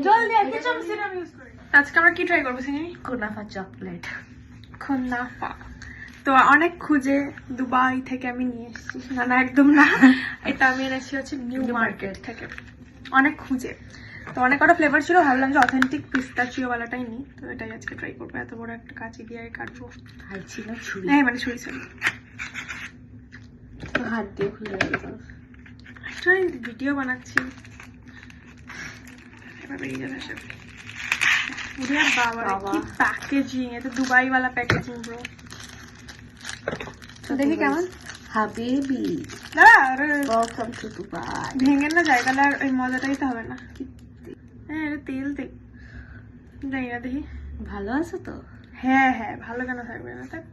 জলদি আর কিছু আমি সিরাম ইউজ করি। আজকে আমরা কি ট্রাই করবো সিনি? কুনাফা চকলেট। কুনাফা তো অনেক খুঁজে দুবাই থেকে আমি নিয়ে এসেছি। না না একদম না, এটা আমি এনেছি হচ্ছে নিউ মার্কেট থেকে, অনেক খুঁজে। তো অনেক কটা ফ্লেভার ছিল, ভাবলাম যে অথেন্টিক পিস্তাচিও ওয়ালাটাই নিই, তো এটাই আজকে ট্রাই করবো। এত বড় একটা কাঁচি দিয়ে কাটবো, ছিল ছুরি, হ্যাঁ মানে ছুরি ছুরি হাত দিয়ে খুলে গেল। ভিডিও বানাচ্ছি, এবার বেরিয়ে যাবে সব। বাবা কি প্যাকেজিং, এটা দুবাই ওয়ালা প্যাকেজিং ব্রো। তো দেখি কেমন। হাবিবি দাঁড়া, ওয়েলকাম টু দুবাই। ভেঙে না যায় তাহলে আর ওই মজাটাই তো হবে না। হ্যাঁ এটা তেল তেল, যাই না দেখি। ভালো আছো তো? হ্যাঁ হ্যাঁ ভালো কেন থাকবে না। তাই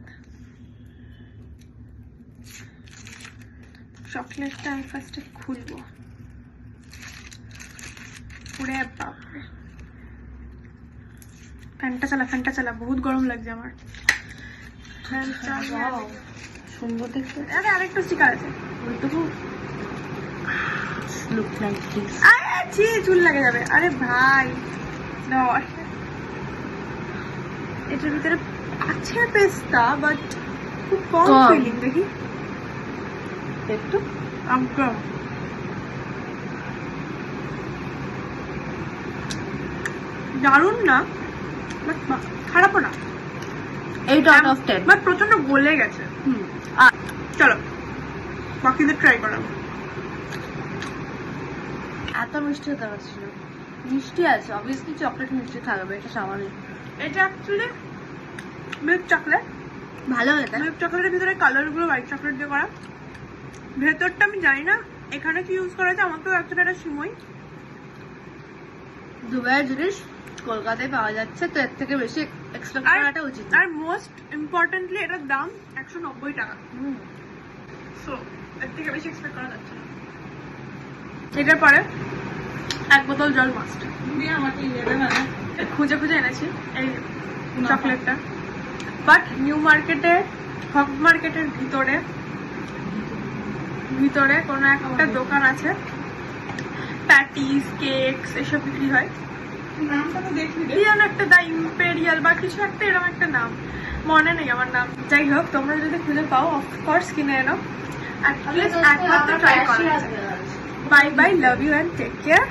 চকলেটটা আমি ফার্স্টে খুলবো। পুরে বাপরে, ফ্যানটা চালা, বহুত গরম লাগছে আমার। সুন্দর দেখতে। আরে আরেকটা স্টিকার আছে, ওইটুকু লুক লাইক দিস। ছি চুল লাগে যাবে। আরে ভাই এটার ভিতরে আছে পেস্তা, বাট খুব কম ফিলিং। দেখি একটু একদম দারুণ না, খারাপও না, 8 out of 10, বাট প্রচন্ড গলে গেছে। চলো বাকিদের ট্রাই করাবো। এত মিষ্টি হতে পারছিল। মিষ্টি আছে, অবভিয়াসলি চকলেট মিষ্টি থাকবে, এটা স্বাভাবিক। এটা অ্যাকচুয়ালি মিল্ক চকলেট, ভালো এটা। মিল্ক চকলেটের ভিতরে কালার গুলো হোয়াইট চকলেট দিয়ে করা। ভেতরটা আমি জানি না এখানে কি ইউজ করা আছে, আমার তো অ্যাকচুয়ালি এটা সিমই। দুবাইয়ের জিনিস কলকাতায় পাওয়া যাচ্ছে, তো এর থেকে বেশি এক্সপেক্ট করাটা উচিত। আর মোস্ট ইম্পর্টেন্টলি এটার দাম 190 টাকা। সো এর থেকে বেশি এক্সপেক্ট করা যাচ্ছে না। এটার পরে এক বোতল জল মাস্ট। খুঁজে খুঁজে এনেছি এই চকলেটটা, বাট নিউ মার্কেটে, হক মার্কেটের ভিতরে কোনো একটা দোকান আছে, প্যাটিস কেকস এসব বিক্রি হয়। নামটা তো দেখি একটা দা ইম্পেরিয়াল বা কিছু একটা, এরকম একটা নাম, মনে নেই আমার নাম। যাই হোক, তোমরা যদি খুঁজে পাও অফকোর্স কিনে এনো, একবার ট্রাই করো। Bye bye, love you and take care.